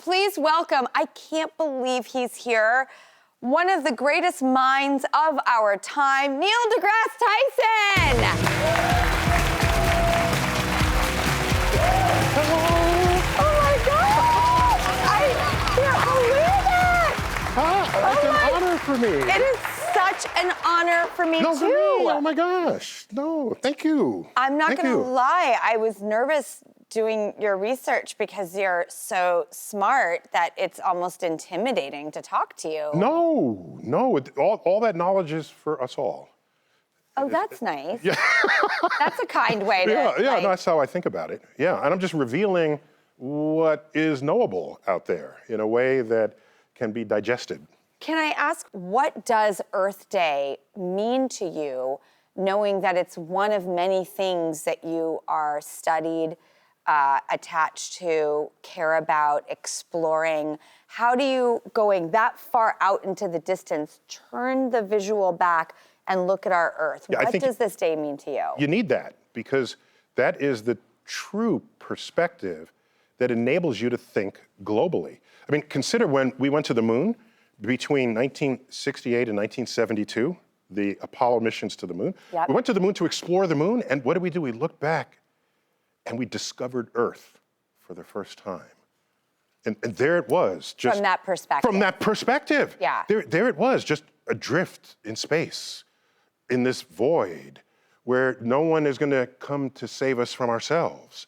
Please welcome, I can't believe he's here, one of the greatest minds of our time, Neil deGrasse Tyson. Oh my God! I can't believe it! It's an honor for me. It is such an honor for me No, too. for me. Oh my gosh. No, thank you. I'm not Thank gonna you. lie, I was nervous doing your research because you're so smart that it's almost intimidating to talk to you. No. All that knowledge is for us all. Oh, that's nice. Yeah. That's a kind way to. Yeah, no, that's how I think about it. Yeah, and I'm just revealing what is knowable out there in a way that can be digested. Can I ask, what does Earth Day mean to you, knowing that it's one of many things that you are studied, attached to, care about, exploring? How do you, going that far out into the distance, turn the visual back and look at our Earth? Yeah, what does this day mean to you? You need that because that is the true perspective that enables you to think globally. I mean, consider when we went to the moon between 1968 and 1972, the Apollo missions to the moon. Yep. We went to the moon to explore the moon, and what did? We looked back and we discovered Earth for the first time. And there it was. Just From that perspective. From that perspective. Yeah. There it was, just adrift in space, in this void where no one is going to come to save us from ourselves.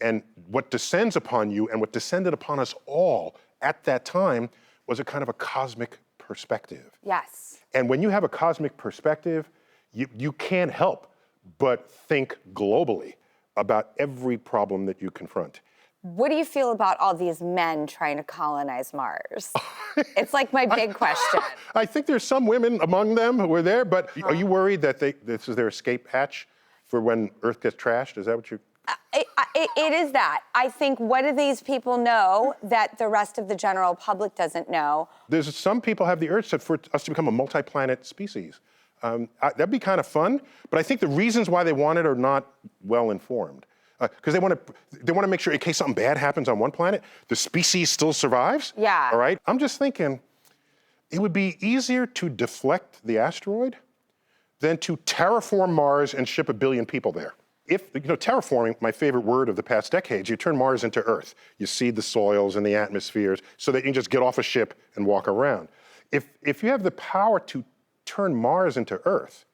And what descends upon you and what descended upon us all at that time was a kind of a cosmic perspective. Yes. And when you have a cosmic perspective, you can't help but think globally about every problem that you confront. What do you feel about all these men trying to colonize Mars? It's like my big question. I think there's some women among them who are there, but are you worried that this is their escape hatch for when Earth gets trashed? Is that what you... It is that. I think, what do these people know that the rest of the general public doesn't know? There's some people have the urge for us to become a multi-planet species. That'd be kind of fun, but I think the reasons why they want it are not well informed. Because they want to make sure in case something bad happens on one planet, the species still survives. Yeah. All right? I'm just thinking, it would be easier to deflect the asteroid than to terraform Mars and ship 1 billion people there. Terraforming, my favorite word of the past decades, you turn Mars into Earth. You seed the soils and the atmospheres so that you can just get off a ship and walk around. If you have the power to turn Mars into Earth,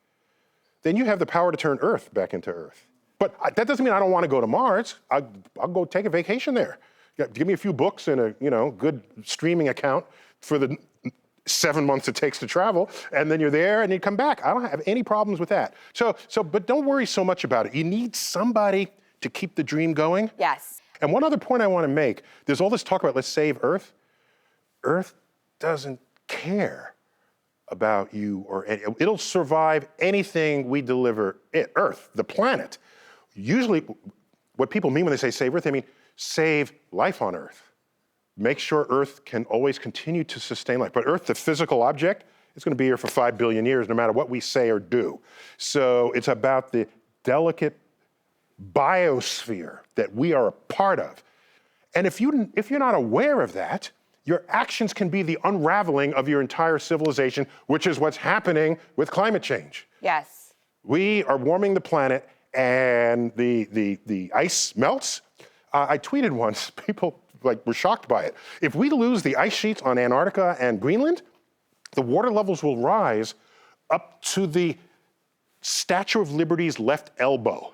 then you have the power to turn Earth back into Earth. But that doesn't mean I don't want to go to Mars. I'll go take a vacation there. Give me a few books and a good streaming account for the 7 months it takes to travel, and then you're there and you come back. I don't have any problems with that. But don't worry so much about it. You need somebody to keep the dream going. Yes. And one other point I want to make, there's all this talk about let's save Earth. Earth doesn't care about you or it'll survive anything we deliver it. Earth, the planet. Usually what people mean when they say save Earth, they mean save life on Earth. Make sure Earth can always continue to sustain life. But Earth, the physical object, is going to be here for 5 billion years, no matter what we say or do. So it's about the delicate biosphere that we are a part of. And if you're not aware of that, your actions can be the unraveling of your entire civilization, which is what's happening with climate change. Yes. We are warming the planet, and the ice melts. I tweeted once, people were shocked by it. If we lose the ice sheets on Antarctica and Greenland, the water levels will rise up to the Statue of Liberty's left elbow,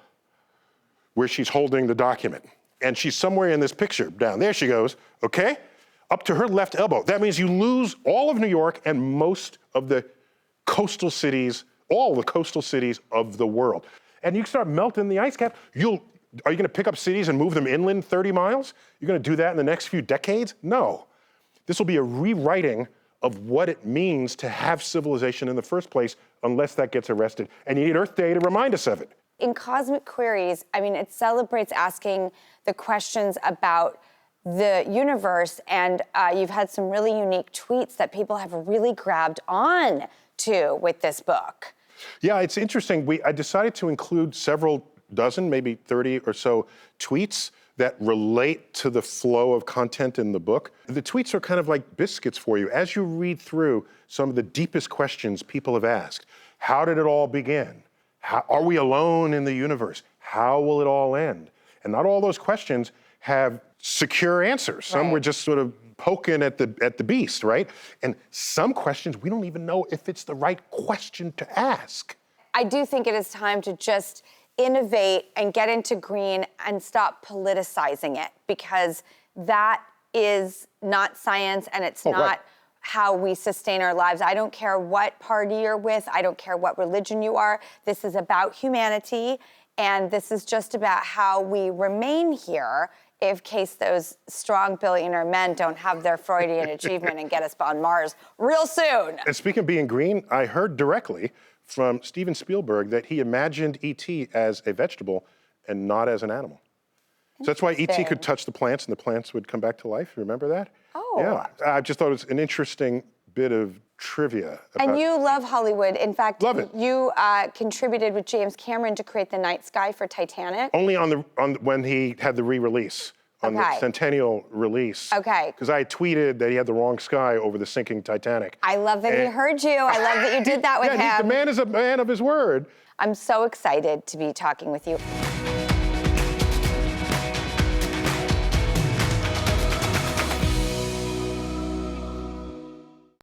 where she's holding the document. And she's somewhere in this picture, down there she goes, okay? Up to her left elbow. That means you lose all of New York and most of the coastal cities, all the coastal cities of the world. And you start melting the ice cap, are you gonna pick up cities and move them inland 30 miles? You're gonna do that in the next few decades? No. This will be a rewriting of what it means to have civilization in the first place unless that gets arrested. And you need Earth Day to remind us of it. In Cosmic Queries, it celebrates asking the questions about the universe, and you've had some really unique tweets that people have really grabbed on to with this book. Yeah, it's interesting. I decided to include several dozen, maybe 30 or so tweets that relate to the flow of content in the book. The tweets are kind of like biscuits for you. As you read through some of the deepest questions people have asked, how did it all begin? Are we alone in the universe? How will it all end? And not all those questions have secure answers. Some were just sort of poking at the beast, right? And some questions, we don't even know if it's the right question to ask. I do think it is time to just innovate and get into green and stop politicizing it, because that is not science and it's not how we sustain our lives. I don't care what party you're with. I don't care what religion you are. This is about humanity, and this is just about how we remain here in case those strong billionaire men don't have their Freudian achievement and get us on Mars real soon. And speaking of being green, I heard directly from Steven Spielberg that he imagined E.T. as a vegetable and not as an animal. So that's why E.T. could touch the plants and the plants would come back to life. Remember that? Oh. Yeah. I just thought it was an interesting bit of trivia. And you love Hollywood. In fact, Love it. you contributed with James Cameron to create the night sky for Titanic. Only when he had the re-release, on the centennial release. Okay. Because I tweeted that he had the wrong sky over the sinking Titanic. I love that he heard you. I love that you did that with him. The man is a man of his word. I'm so excited to be talking with you.